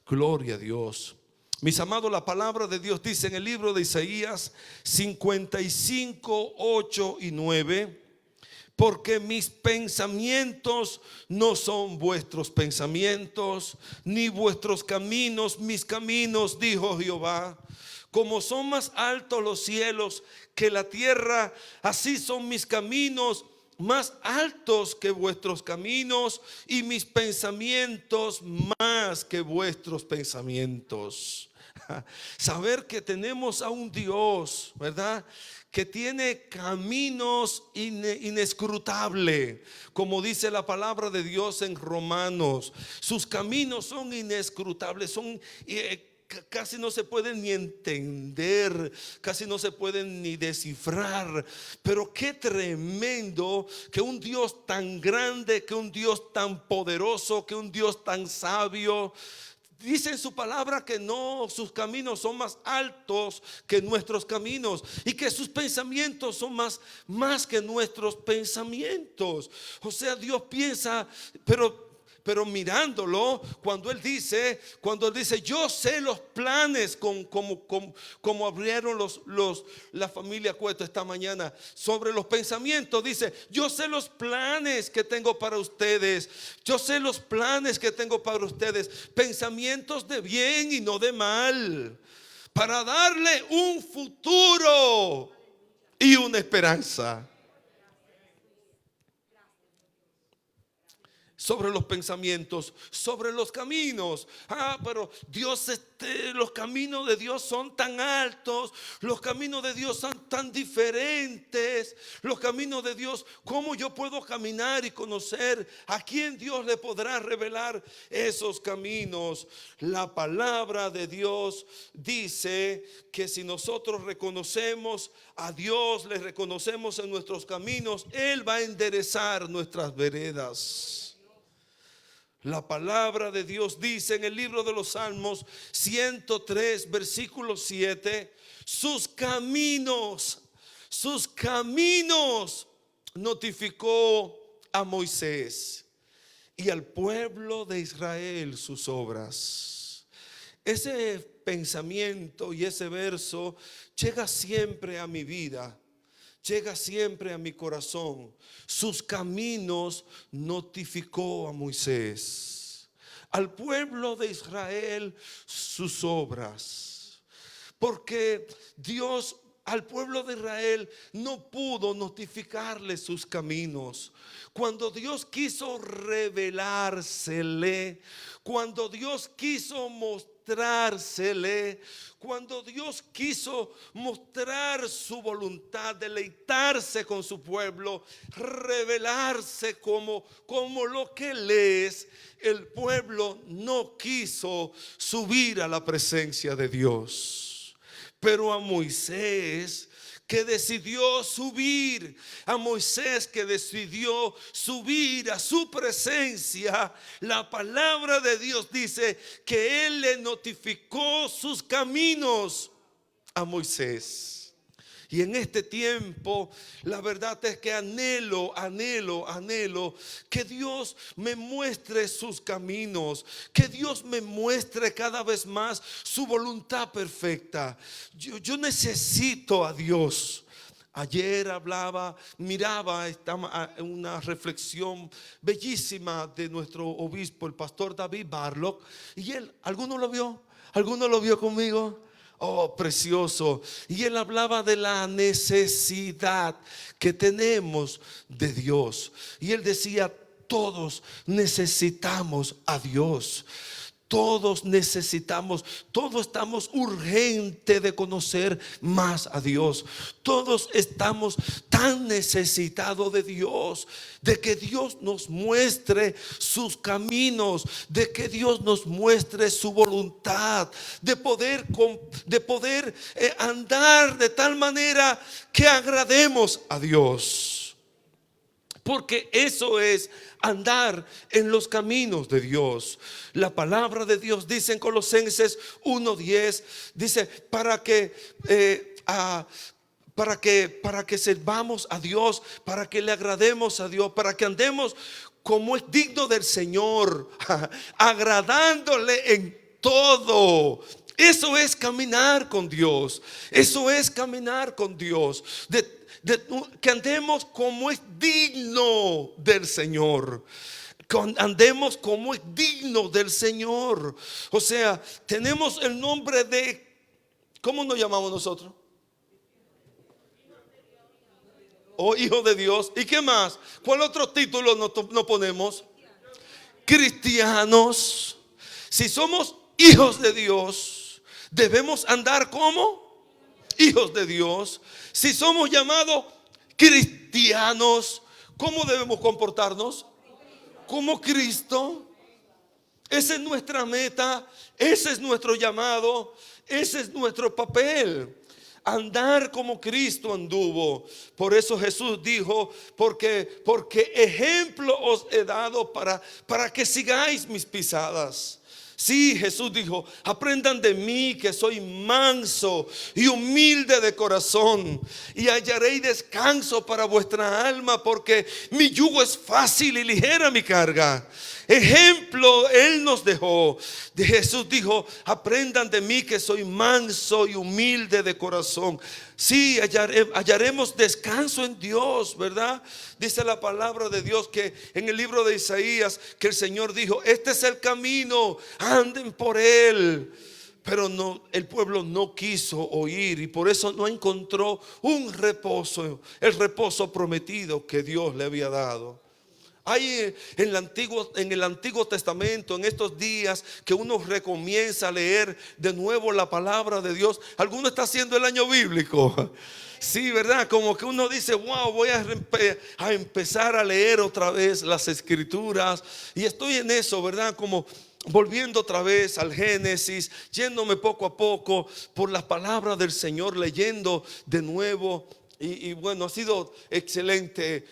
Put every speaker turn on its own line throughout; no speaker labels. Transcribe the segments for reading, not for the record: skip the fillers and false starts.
Gloria a Dios. Mis amados, la palabra de Dios dice en el libro de Isaías 55, 8 y 9: porque mis pensamientos no son vuestros pensamientos, ni vuestros caminos mis caminos, dijo Jehová. Como son más altos los cielos que la tierra, así son mis caminos más altos que vuestros caminos, y mis pensamientos más que vuestros pensamientos. Saber que tenemos a un Dios, ¿verdad?, que tiene caminos inescrutables, como dice la palabra de Dios en Romanos. Sus caminos son inescrutables, son casi no se pueden ni entender, casi no se pueden ni descifrar. Pero qué tremendo que un Dios tan grande, que un Dios tan poderoso, que un Dios tan sabio, dice en su palabra que no, sus caminos son más altos que nuestros caminos, y que sus pensamientos son más que nuestros pensamientos. O sea, Dios piensa, pero mirándolo, cuando Él dice, yo sé los planes, como abrieron la familia Cueto esta mañana, sobre los pensamientos, dice: yo sé los planes que tengo para ustedes. Yo sé los planes que tengo para ustedes, pensamientos de bien y no de mal, para darle un futuro y una esperanza. Sobre los pensamientos, sobre los caminos. Pero Dios, los caminos de Dios son tan altos, los caminos de Dios son tan diferentes. Los caminos de Dios, ¿cómo yo puedo caminar y conocer a quién Dios le podrá revelar esos caminos? La palabra de Dios dice que si nosotros reconocemos a Dios, le reconocemos en nuestros caminos, Él va a enderezar nuestras veredas. La palabra de Dios dice en el libro de los Salmos 103, versículo 7: sus caminos notificó a Moisés, y al pueblo de Israel sus obras. Ese pensamiento y ese verso llega siempre a mi vida, llega siempre a mi corazón. Sus caminos notificó a Moisés, al pueblo de Israel sus obras. Porque Dios al pueblo de Israel no pudo notificarle sus caminos. Cuando Dios quiso revelársele, cuando Dios quiso mostrársele, cuando Dios quiso mostrar su voluntad, deleitarse con su pueblo, revelarse como lo que Él es, el pueblo no quiso subir a la presencia de Dios. Pero a Moisés, que decidió subir, a Moisés que decidió subir a su presencia, la palabra de Dios dice que Él le notificó sus caminos a Moisés. Y en este tiempo, la verdad es que anhelo que Dios me muestre sus caminos, que Dios me muestre cada vez más su voluntad perfecta. Yo necesito a Dios. Ayer miraba una reflexión bellísima de nuestro obispo, el pastor David Barlock, y ¿alguno lo vio? ¿Alguno lo vio conmigo? Oh, precioso. Y él hablaba de la necesidad que tenemos de Dios. Y él decía: todos necesitamos a Dios. Todos necesitamos, todos estamos urgentes de conocer más a Dios. Todos estamos tan necesitados de Dios, de que Dios nos muestre sus caminos, de que Dios nos muestre su voluntad, de poder andar de tal manera que agrademos a Dios. Porque eso es andar en los caminos de Dios. La palabra de Dios dice en Colosenses 1:10, dice: para que sirvamos a Dios, para que le agrademos a Dios, para que andemos como es digno del Señor, agradándole en todo. Eso es caminar con Dios. Eso es caminar con Dios. Que andemos como es digno del Señor. Andemos como es digno del Señor. O sea, tenemos el nombre de, ¿cómo nos llamamos nosotros? O hijo de Dios. ¿Y qué más? ¿Cuál otro título nos ponemos? Cristianos. Si somos hijos de Dios, debemos andar como hijos de Dios. Si somos llamados cristianos, ¿cómo debemos comportarnos? Como Cristo. Esa es nuestra meta, ese es nuestro llamado, ese es nuestro papel. Andar como Cristo anduvo. Por eso Jesús dijo, porque ejemplo os he dado para que sigáis mis pisadas. Sí, Jesús dijo, aprendan de mí que soy manso y humilde de corazón, y hallaréis descanso para vuestra alma, porque mi yugo es fácil y ligera mi carga. Ejemplo Él nos dejó. Jesús dijo, aprendan de mí que soy manso y humilde de corazón. Sí, hallaremos descanso en Dios, ¿verdad? Dice la palabra de Dios que en el libro de Isaías, que el Señor dijo, este es el camino, anden por él. Pero no, el pueblo no quiso oír, y por eso no encontró un reposo, el reposo prometido que Dios le había dado. Hay en el Antiguo Testamento, en estos días que uno recomienza a leer de nuevo la palabra de Dios. Alguno está haciendo el año bíblico. Sí, ¿verdad? Como que uno dice, wow, voy a empezar a leer otra vez las escrituras. Y estoy en eso, ¿verdad? Como volviendo otra vez al Génesis, yéndome poco a poco por las palabras del Señor, leyendo de nuevo. Y bueno, ha sido excelente,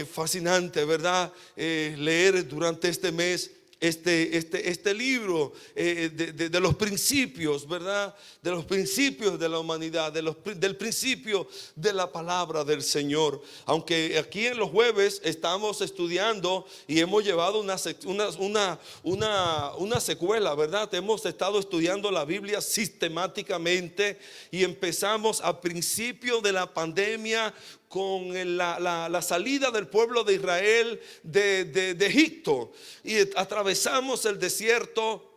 fascinante, ¿verdad? Leer durante este mes este libro de los principios, ¿verdad? De los principios de la humanidad, del principio de la palabra del Señor. Aunque aquí en los jueves estamos estudiando y hemos llevado una secuela, ¿verdad? Hemos estado estudiando la Biblia sistemáticamente y empezamos a principio de la pandemia con la salida del pueblo de Israel de Egipto, y atravesamos el desierto.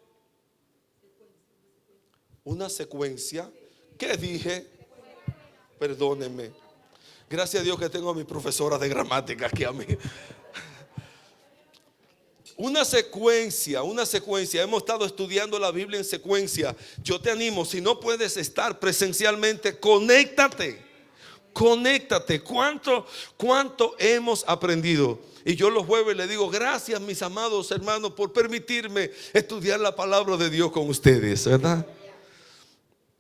Una secuencia. ¿Qué dije? Perdónenme. Gracias a Dios que tengo a mi profesora de gramática aquí a mí. Una secuencia. Hemos estado estudiando la Biblia en secuencia. Yo te animo, si no puedes estar presencialmente, conéctate. ¿Cuánto hemos aprendido? Y yo los jueves le digo, gracias mis amados hermanos por permitirme estudiar la palabra de Dios con ustedes, ¿verdad?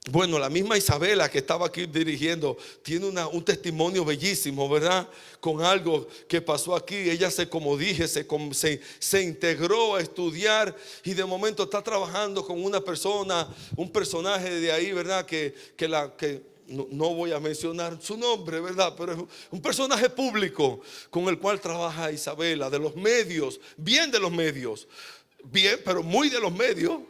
Bueno, la misma Isabela que estaba aquí dirigiendo tiene un testimonio bellísimo, ¿verdad? Con algo que pasó aquí. Ella como dije, se integró a estudiar, y de momento está trabajando con una persona, un personaje de ahí, ¿verdad? No voy a mencionar su nombre, ¿verdad? Pero es un personaje público con el cual trabaja Isabela, de los medios, bien de los medios, bien, pero muy de los medios.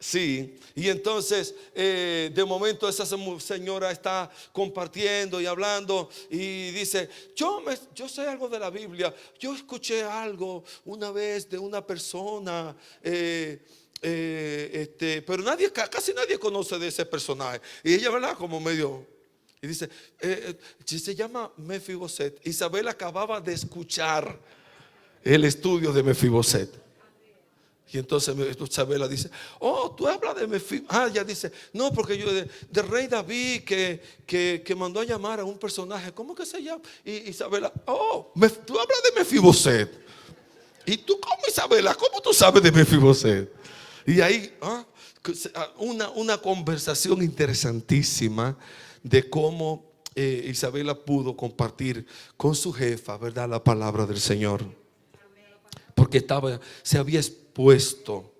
Sí, y entonces de momento esa señora está compartiendo y hablando y dice, yo sé algo de la Biblia. Yo escuché algo una vez de una persona, pero casi nadie conoce de ese personaje. Y ella, ¿verdad? Como medio, y dice, se llama Mefiboset. Isabel acababa de escuchar el estudio de Mefiboset. Y entonces Isabela dice, oh, tú hablas de Mefiboset. Ella dice, no, porque yo de rey David que mandó a llamar a un personaje. ¿Cómo que se llama? Y Isabela, oh, tú hablas de Mefiboset. ¿Y tú cómo, Isabela? ¿Cómo tú sabes de Mefiboset? Y ahí una conversación interesantísima de cómo Isabela pudo compartir con su jefa, ¿verdad?, la palabra del Señor. Porque se había expuesto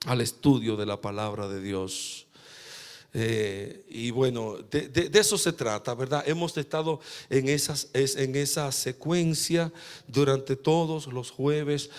al estudio de la palabra de Dios. Y bueno, de eso se trata, ¿verdad? Hemos estado en esa secuencia durante todos los jueves,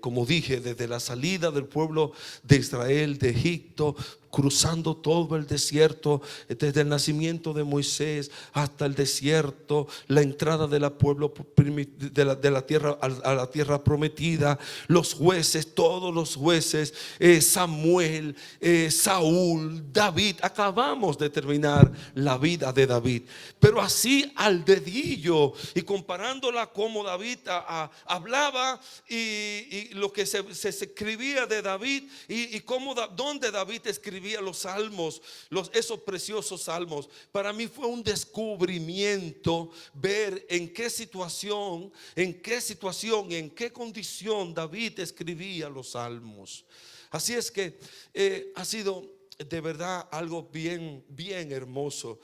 como dije, desde la salida del pueblo de Israel de Egipto, cruzando todo el desierto, desde el nacimiento de Moisés hasta el desierto, la entrada del pueblo de la tierra a la tierra prometida, los jueces, todos los jueces, Samuel, Saúl, David. Acabamos de terminar la vida de David, pero así al dedillo y comparándola como David hablaba y lo que se escribía de David y cómo, donde David escribía los salmos, esos preciosos salmos. Para mí fue un descubrimiento ver en qué situación, en qué condición David escribía los salmos. Así es que ha sido de verdad algo bien, bien hermoso.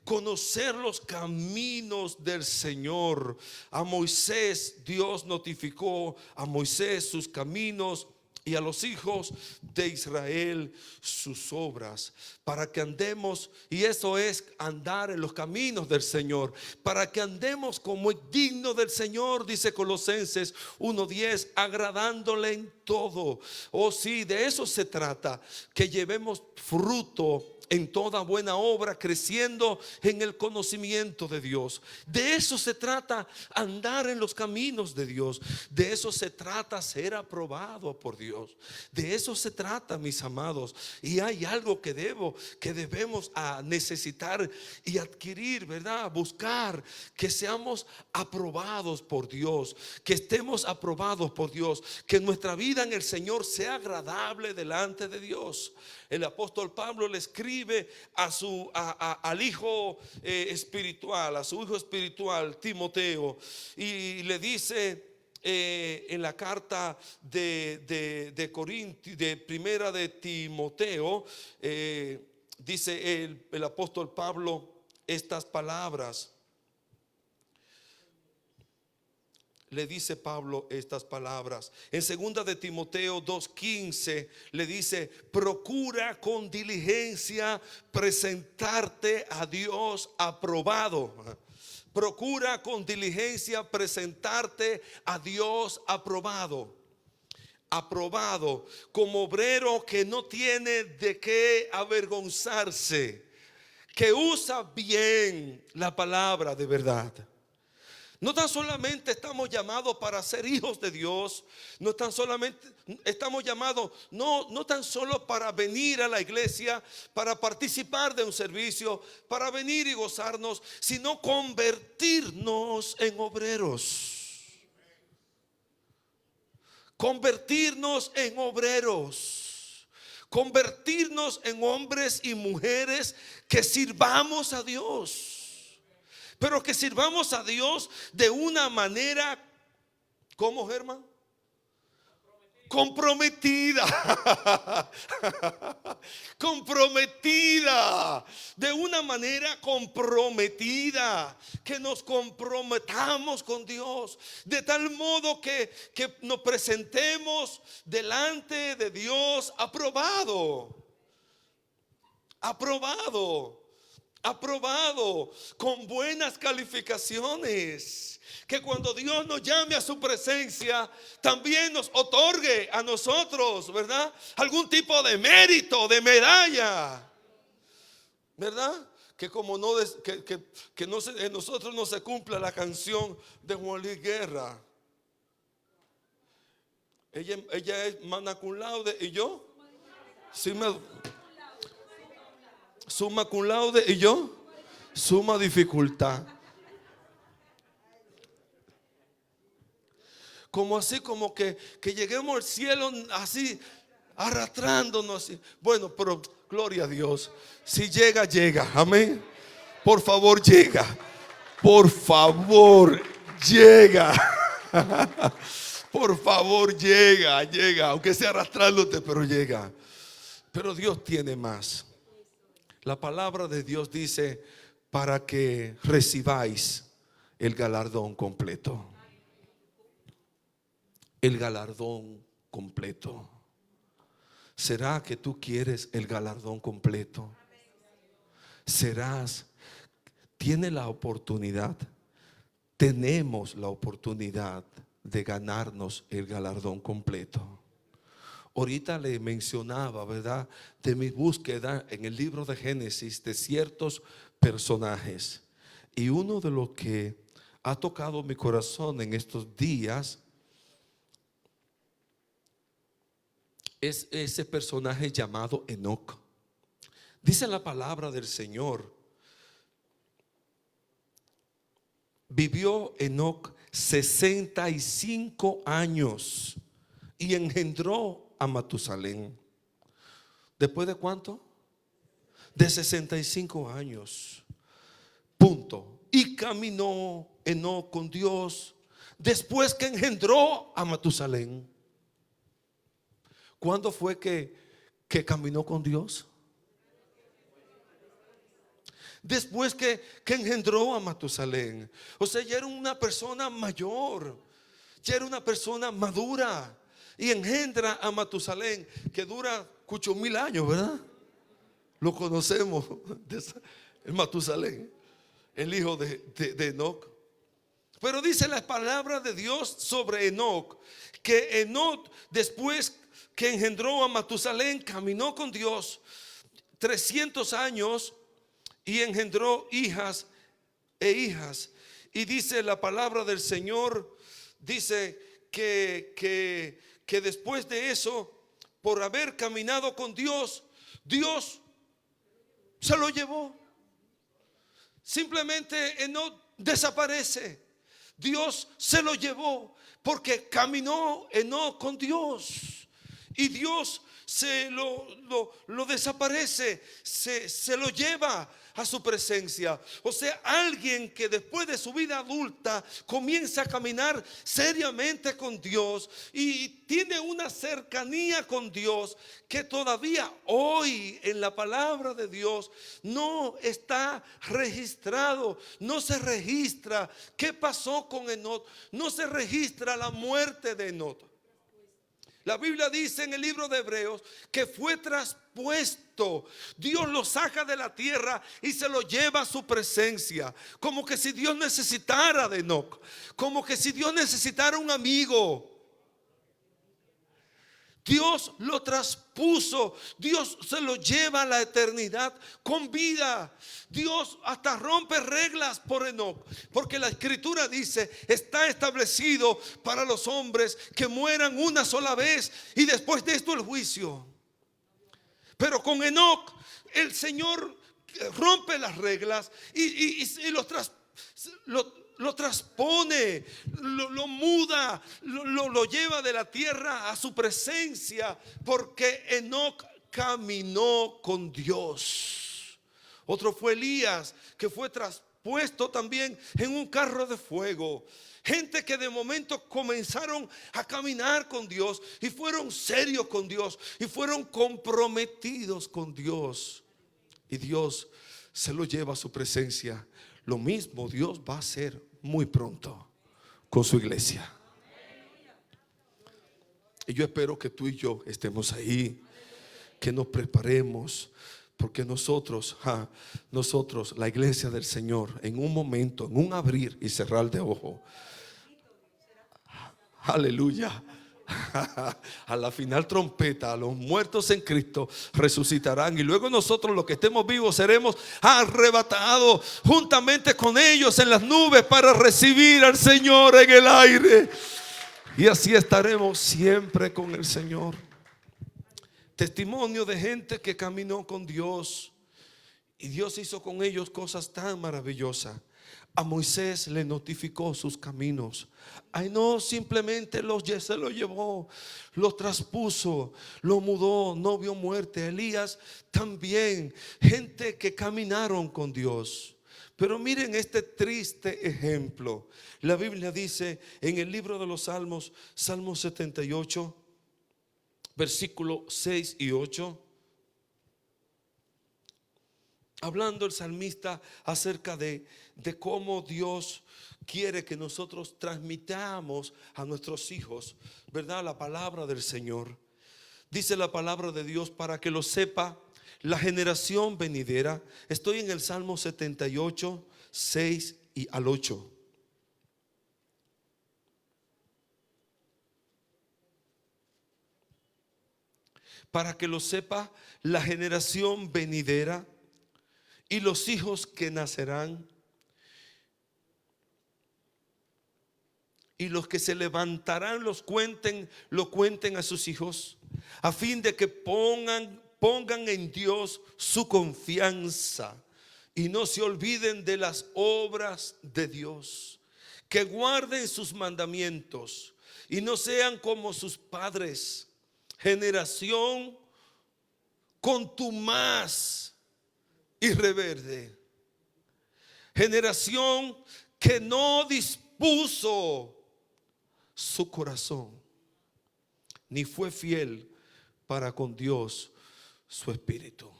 Conocer los caminos del Señor. A Moisés, Dios notificó a Moisés sus caminos y a los hijos de Israel sus obras, para que andemos, y eso es andar en los caminos del Señor, para que andemos como es digno del Señor, dice Colosenses 1:10, agradándole en todo. Oh sí, de eso se trata, que llevemos fruto en toda buena obra, creciendo en el conocimiento de Dios. De eso se trata, andar en los caminos de Dios. De eso se trata, ser aprobado por Dios. De eso se trata, mis amados. Y hay algo que debemos necesitar y adquirir, ¿verdad? Buscar que seamos aprobados por Dios, que estemos aprobados por Dios, que nuestra vida en el Señor sea agradable delante de Dios. El apóstol Pablo le escribe al hijo espiritual, a su hijo espiritual Timoteo, y le dice en la carta de Corintios, de primera de Timoteo, dice el apóstol Pablo estas palabras. Le dice Pablo estas palabras en segunda de Timoteo 2:15, le dice: procura con diligencia presentarte a Dios aprobado. Procura con diligencia presentarte a Dios aprobado. Aprobado como obrero que no tiene de qué avergonzarse, que usa bien la palabra de verdad. No tan solamente estamos llamados para ser hijos de Dios, no tan solamente estamos llamados, no tan solo para venir a la iglesia, para participar de un servicio, para venir y gozarnos, sino convertirnos en obreros. Convertirnos en obreros. Convertirnos en hombres y mujeres que sirvamos a Dios. Pero que sirvamos a Dios de una manera, ¿cómo, Germán? Comprometida. Comprometida. De una manera comprometida. Que nos comprometamos con Dios. De tal modo que nos presentemos delante de Dios aprobado. Aprobado. Aprobado, con buenas calificaciones. Que cuando Dios nos llame a su presencia, también nos otorgue a nosotros, ¿verdad? Algún tipo de mérito, de medalla, ¿verdad? Que como en nosotros no se cumpla la canción de Juan Luis Guerra. Ella es magna cum laude y yo summa cum laude y yo suma dificultad. Como así, como que lleguemos al cielo así, arrastrándonos. Bueno, pero gloria a Dios. Si llega, llega. Amén. Por favor, llega. Por favor, llega. Por favor, llega. Aunque sea arrastrándote, pero llega. Pero Dios tiene más. La palabra de Dios dice: para que recibáis el galardón completo. El galardón completo. ¿Será que tú quieres el galardón completo? Tiene la oportunidad, tenemos la oportunidad de ganarnos el galardón completo. Ahorita le mencionaba, ¿verdad?, de mi búsqueda en el libro de Génesis de ciertos personajes. Y uno de los que ha tocado mi corazón en estos días es ese personaje llamado Enoc. Dice la palabra del Señor: vivió Enoc 65 años y engendró a Matusalén. ¿Después de cuánto? De 65 años. Punto. Y caminó Enoc con Dios después que engendró a Matusalén. ¿Cuándo fue que caminó con Dios? Después que engendró a Matusalén. O sea, ya era una persona mayor, ya era una persona madura. Y engendra a Matusalén, que dura 8,000 años, ¿verdad? Lo conocemos, el Matusalén, el hijo de Enoc. Pero dice la palabra de Dios sobre Enoc, que Enoc, después que engendró a Matusalén, caminó con Dios 300 años y engendró hijas e hijas. Y dice la palabra del Señor, dice que después de eso, por haber caminado con Dios, Dios se lo llevó. Simplemente Enoc desaparece. Dios se lo llevó porque caminó Enoc con Dios. Y Dios se lo desaparece, se lo lleva a su presencia. O sea, alguien que después de su vida adulta comienza a caminar seriamente con Dios y tiene una cercanía con Dios que todavía hoy en la palabra de Dios no está registrado, no se registra qué pasó con Enoc, no se registra la muerte de Enoc. La Biblia dice en el libro de Hebreos que fue traspuesto. Dios lo saca de la tierra y se lo lleva a su presencia. Como que si Dios necesitara de Enoc, como que si Dios necesitara un amigo. Dios lo traspuso. Dios se lo lleva a la eternidad con vida. Dios hasta rompe reglas por Enoc, porque la escritura dice: está establecido para los hombres que mueran una sola vez y después de esto el juicio. Pero con Enoc el Señor rompe las reglas y lo transpone, lo muda, lo lleva de la tierra a su presencia, porque Enoc caminó con Dios. Otro fue Elías, que fue traspuesto también en un carro de fuego. Gente que de momento comenzaron a caminar con Dios y fueron serios con Dios y fueron comprometidos con Dios, y Dios se lo lleva a su presencia. Lo mismo Dios va a hacer muy pronto con su iglesia. Y yo espero que tú y yo estemos ahí, que nos preparemos, porque nosotros, la iglesia del Señor, en un momento, en un abrir y cerrar de ojo, aleluya, a la final trompeta, los muertos en Cristo resucitarán, y luego nosotros, los que estemos vivos, seremos arrebatados juntamente con ellos en las nubes para recibir al Señor en el aire, y así estaremos siempre con el Señor. Testimonio de gente que caminó con Dios y Dios hizo con ellos cosas tan maravillosas. A Moisés le notificó sus caminos. Ay, no, simplemente se lo llevó, lo traspuso, lo mudó, no vio muerte. Elías también, gente que caminaron con Dios. Pero miren este triste ejemplo. La Biblia dice en el libro de los Salmos, Salmo 78, versículo 6 y 8. Hablando el salmista acerca de cómo Dios quiere que nosotros transmitamos a nuestros hijos, ¿verdad?, la palabra del Señor. Dice la palabra de Dios, para que lo sepa la generación venidera. Estoy en el Salmo 78, 6 y al 8. Para que lo sepa la generación venidera y los hijos que nacerán, y los que se levantarán lo cuenten a sus hijos, a fin de que pongan en Dios su confianza y no se olviden de las obras de Dios, que guarden sus mandamientos y no sean como sus padres, generación contumaz y rebelde, generación que no dispuso su corazón, ni fue fiel para con Dios su espíritu.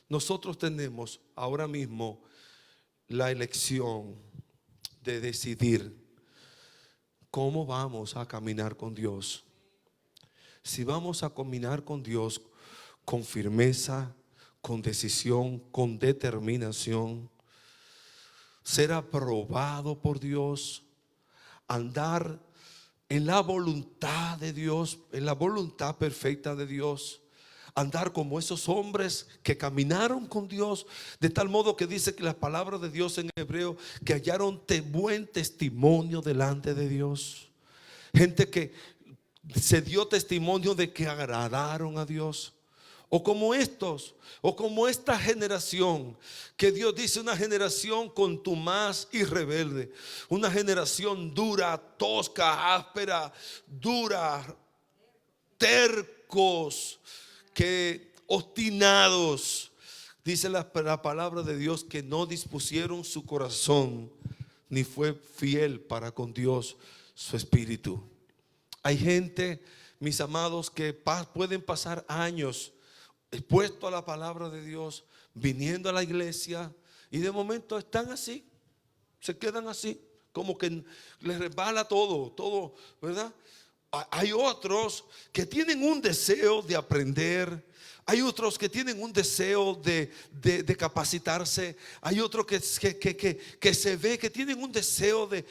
Nosotros tenemos ahora mismo la elección de decidir cómo vamos a caminar con Dios. Si vamos a caminar con Dios con firmeza, con decisión, con determinación, ser aprobado por Dios, andar en la voluntad de Dios, en la voluntad perfecta de Dios, andar como esos hombres que caminaron con Dios, de tal modo que dice que la palabra de Dios en hebreo, que hallaron buen testimonio delante de Dios. Gente que se dio testimonio de que agradaron a Dios. O como esta generación que Dios dice, una generación contumaz y rebelde, una generación dura, tosca, áspera, dura, tercos, que obstinados. Dice la palabra de Dios que no dispusieron su corazón, ni fue fiel para con Dios su espíritu. Hay gente, mis amados, que pueden pasar años expuesto a la palabra de Dios, viniendo a la iglesia, y de momento están así, se quedan así, como que les resbala todo, ¿verdad? Hay otros que tienen un deseo de aprender. Hay otros que tienen un deseo de capacitarse. Hay otros que se ve que tienen un deseo de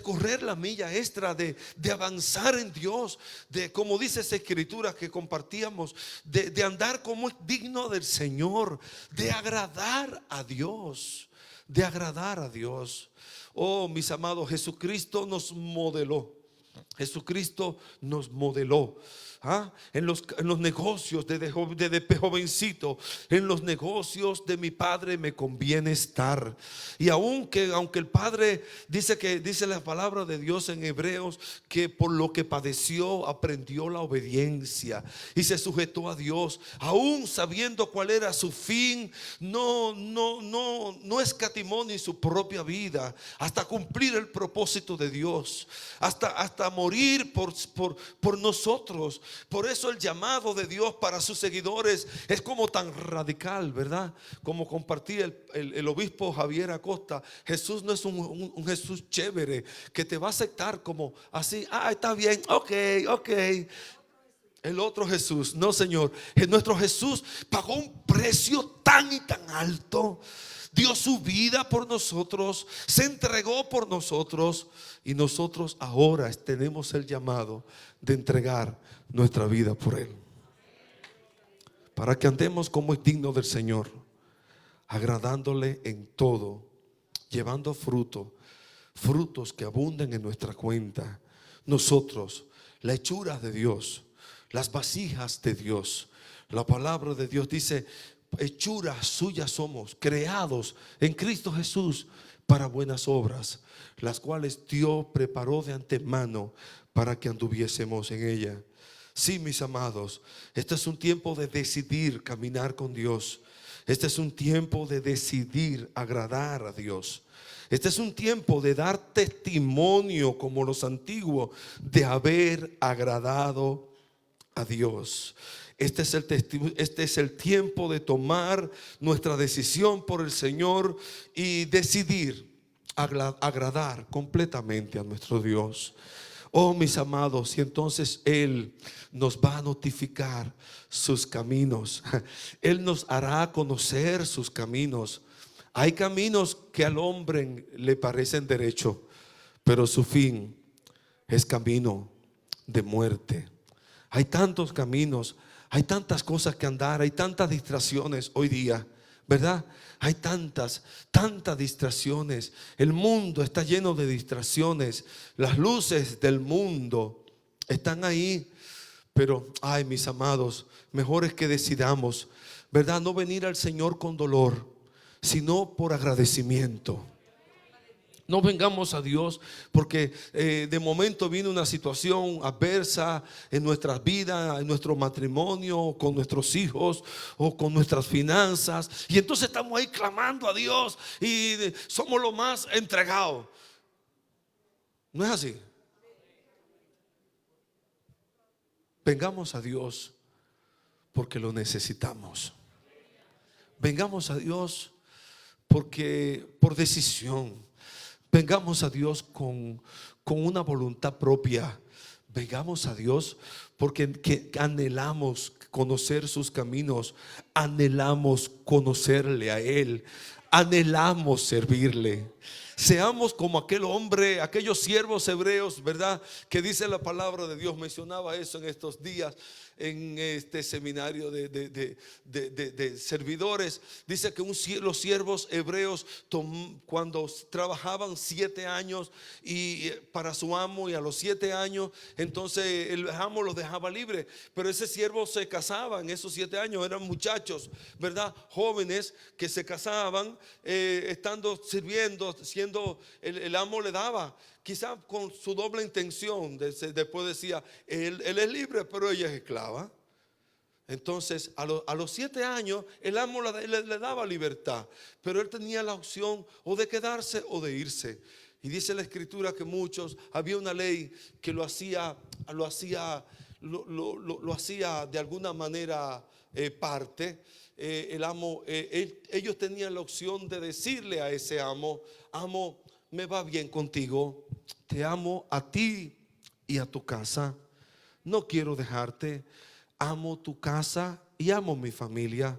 correr la milla extra, de avanzar en Dios, de, como dice esa escritura que compartíamos, de andar como es digno del Señor, de agradar a Dios, de agradar a Dios. Oh, mis amados, Jesucristo nos modeló. Jesucristo nos modeló. En los negocios desde jovencito, en los negocios de mi padre me conviene estar. Y aunque el padre dice la palabra de Dios en Hebreos, que por lo que padeció aprendió la obediencia y se sujetó a Dios, aún sabiendo cuál era su fin, no escatimó ni su propia vida hasta cumplir el propósito de Dios, hasta morir por nosotros. Por eso el llamado de Dios para sus seguidores es como tan radical, ¿verdad? Como compartía el obispo Javier Acosta. Jesús no es un Jesús chévere que te va a aceptar como así. Está bien, ok. El otro Jesús, no, Señor. Nuestro Jesús pagó un precio tan y tan alto. Dio su vida por nosotros, se entregó por nosotros, y nosotros ahora tenemos el llamado de entregar nuestra vida por Él, para que andemos como es digno del Señor, agradándole en todo, llevando frutos que abunden en nuestra cuenta. Nosotros, la hechura de Dios, las vasijas de Dios. La palabra de Dios dice: hechuras suyas somos, creados en Cristo Jesús para buenas obras, las cuales Dios preparó de antemano para que anduviésemos en ella. Sí, mis amados, este es un tiempo de decidir caminar con Dios. Este es un tiempo de decidir agradar a Dios. Este es un tiempo de dar testimonio, como los antiguos, de haber agradado a Dios. Este es el tiempo de tomar nuestra decisión por el Señor y decidir agradar completamente a nuestro Dios. Oh, mis amados, y entonces Él nos va a notificar sus caminos. Él nos hará conocer sus caminos. Hay caminos que al hombre le parecen derecho, pero su fin es camino de muerte. Hay tantos caminos, hay tantas cosas que andar, hay tantas distracciones hoy día, ¿verdad? Hay tantas distracciones. El mundo está lleno de distracciones. Las luces del mundo están ahí. Pero, ay, mis amados, mejor es que decidamos, ¿verdad? No venir al Señor con dolor, sino por agradecimiento. No vengamos a Dios porque de momento viene una situación adversa en nuestras vidas, en nuestro matrimonio, con nuestros hijos o con nuestras finanzas, y entonces estamos ahí clamando a Dios y somos los más entregados. No es así. Vengamos a Dios porque lo necesitamos. Vengamos a Dios porque por decisión. Vengamos a Dios con una voluntad propia. Vengamos a Dios porque anhelamos conocer sus caminos. Anhelamos conocerle a Él. Anhelamos servirle. Seamos como aquel hombre, aquellos siervos hebreos, ¿verdad? Que dice la palabra de Dios. Mencionaba eso en estos días en este seminario de servidores. Dice que los siervos hebreos cuando trabajaban 7 años y para su amo, y a los 7 años entonces el amo los dejaba libre, pero ese siervo se casaba en esos 7 años. Eran muchachos, ¿verdad? Jóvenes que se casaban estando sirviendo, siendo el amo le daba, quizá con su doble intención. Después decía, él es libre, pero ella es esclava. Entonces a los 7 años el amo le daba libertad, pero él tenía la opción o de quedarse o de irse. Y dice la escritura que muchos, había una ley que lo hacía de alguna manera parte. El amo, ellos tenían la opción de decirle a ese amo: amo, me va bien contigo, te amo a ti y a tu casa, no quiero dejarte, amo tu casa y amo mi familia,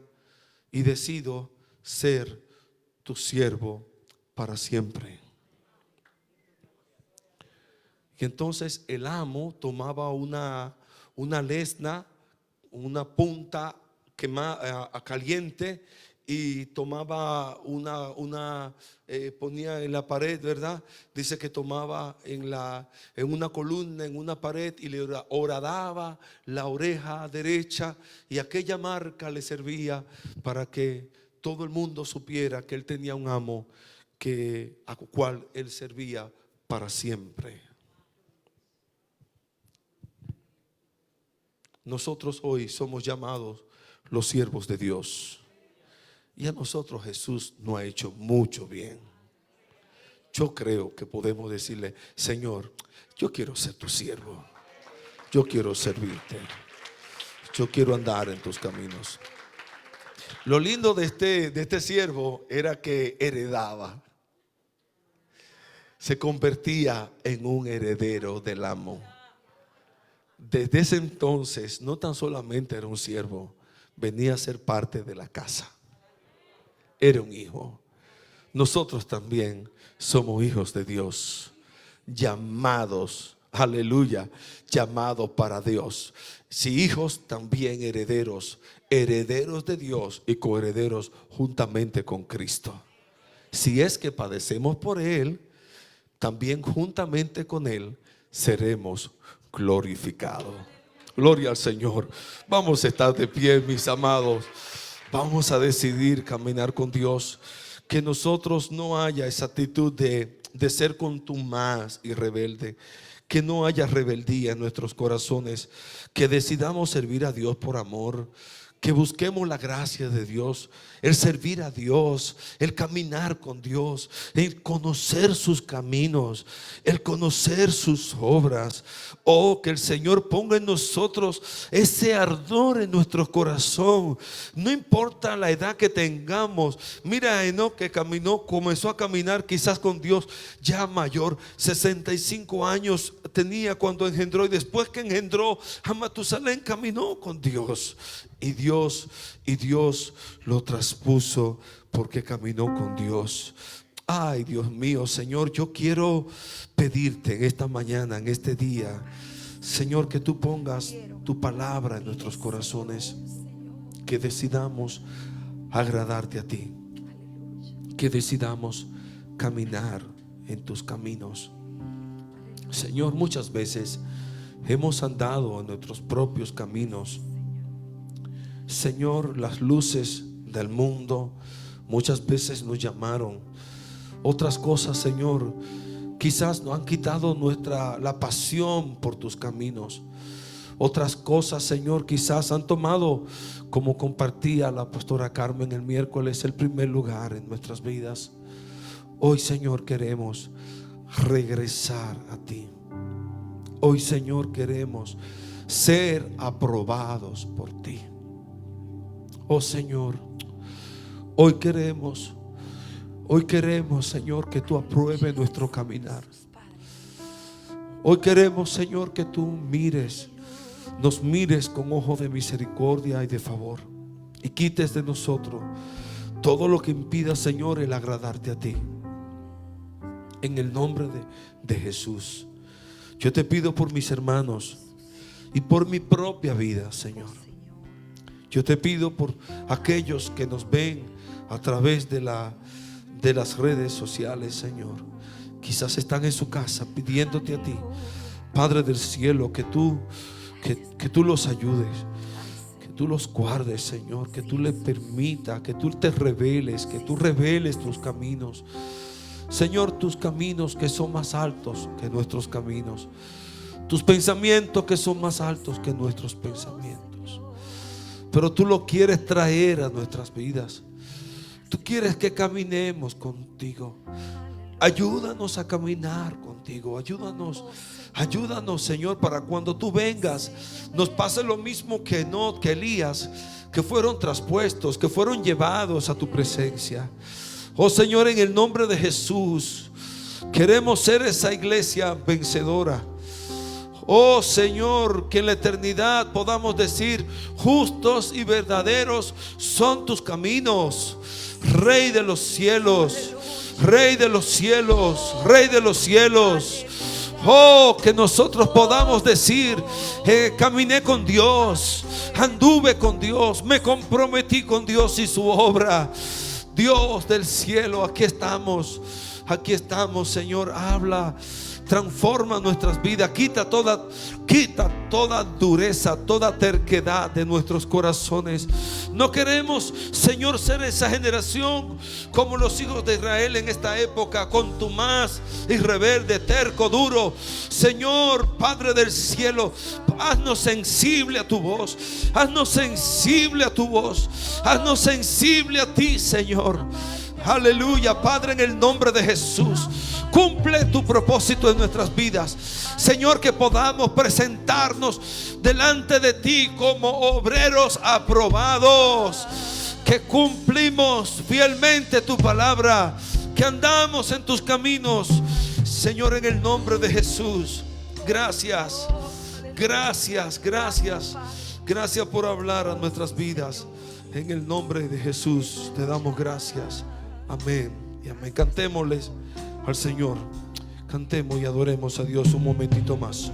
y decido ser tu siervo para siempre. Y entonces el amo tomaba una lesna, una punta caliente, y tomaba ponía en la pared, ¿verdad? Dice que tomaba en una columna, en una pared, y le horadaba la oreja derecha, y aquella marca le servía para que todo el mundo supiera que él tenía un amo a cual él servía para siempre. Nosotros hoy somos llamados los siervos de Dios. Y a nosotros Jesús nos ha hecho mucho bien. Yo creo que podemos decirle: Señor, yo quiero ser tu siervo, yo quiero servirte, yo quiero andar en tus caminos. Lo lindo de este siervo era que heredaba, se convertía en un heredero del amo. Desde ese entonces no tan solamente era un siervo, venía a ser parte de la casa. Era un hijo. Nosotros también somos hijos de Dios, llamados, aleluya, llamados para Dios. Si hijos, también herederos, herederos de Dios y coherederos juntamente con Cristo. Si es que padecemos por Él, también juntamente con Él seremos glorificados. Gloria al Señor. Vamos a estar de pie, mis amados. Vamos a decidir caminar con Dios. Que nosotros no haya esa actitud de ser contumaz y rebelde. Que no haya rebeldía en nuestros corazones. Que decidamos servir a Dios por amor. que busquemos la gracia de Dios, el servir a Dios, el caminar con Dios, el conocer sus caminos, el conocer sus obras. Oh, que el Señor ponga en nosotros ese ardor en nuestro corazón. No importa la edad que tengamos. Mira a Enoc, que comenzó a caminar quizás con Dios ya mayor. 65 años tenía cuando engendró, y después que engendró a Matusalén caminó con Dios. Y Dios lo traspuso porque caminó con Dios. Ay, Dios mío, Señor, yo quiero pedirte en esta mañana, en este día, Señor, que tú pongas tu palabra en nuestros corazones, que decidamos agradarte a ti, que decidamos caminar en tus caminos. Señor, muchas veces hemos andado en nuestros propios caminos. Señor, las luces del mundo muchas veces nos llamaron. Otras cosas, Señor, quizás nos han quitado la pasión por tus caminos. Otras cosas, Señor, quizás han tomado, como compartía la pastora Carmen el miércoles, el primer lugar en nuestras vidas. Hoy, Señor, queremos regresar a ti. Hoy, Señor, queremos ser aprobados por ti. Oh, Señor, hoy queremos, Señor, que tú apruebes nuestro caminar. Hoy queremos, Señor, que tú nos mires con ojo de misericordia y de favor, y quites de nosotros todo lo que impida, Señor, el agradarte a ti. En el nombre de Jesús, yo te pido por mis hermanos y por mi propia vida, Señor. Yo te pido por aquellos que nos ven a través de las redes sociales, Señor. Quizás están en su casa pidiéndote a ti, Padre del cielo, que tú los ayudes, que tú los guardes, Señor, que tú les permitas, que tú te reveles, que tú reveles tus caminos, Señor, tus caminos que son más altos que nuestros caminos, tus pensamientos que son más altos que nuestros pensamientos. Pero tú lo quieres traer a nuestras vidas. Tú quieres que caminemos contigo. Ayúdanos a caminar contigo. Ayúdanos, Señor, para cuando tú vengas nos pase lo mismo que Enoc, que Elías, que fueron traspuestos, que fueron llevados a tu presencia. Oh, Señor, en el nombre de Jesús, queremos ser esa iglesia vencedora. Oh, Señor, que en la eternidad podamos decir: justos y verdaderos son tus caminos, Rey de los cielos, Rey de los cielos, Rey de los cielos. Oh, que nosotros podamos decir: caminé con Dios, anduve con Dios, me comprometí con Dios y su obra. Dios del cielo, aquí estamos, Señor. Habla, transforma nuestras vidas, quita toda dureza, toda terquedad de nuestros corazones. No queremos, Señor, ser esa generación como los hijos de Israel en esta época, contumaz y rebelde, terco, duro. Señor, Padre del cielo, haznos sensible a tu voz, haznos sensible a tu voz, haznos sensible a ti, Señor. Aleluya, Padre, en el nombre de Jesús, cumple tu propósito en nuestras vidas, Señor, que podamos presentarnos delante de ti como obreros aprobados, que cumplimos fielmente tu palabra, que andamos en tus caminos, Señor, en el nombre de Jesús. Gracias, gracias, gracias, gracias por hablar a nuestras vidas. En el nombre de Jesús te damos gracias. Amén y amén. Cantémosles al Señor. Cantemos y adoremos a Dios un momentito más.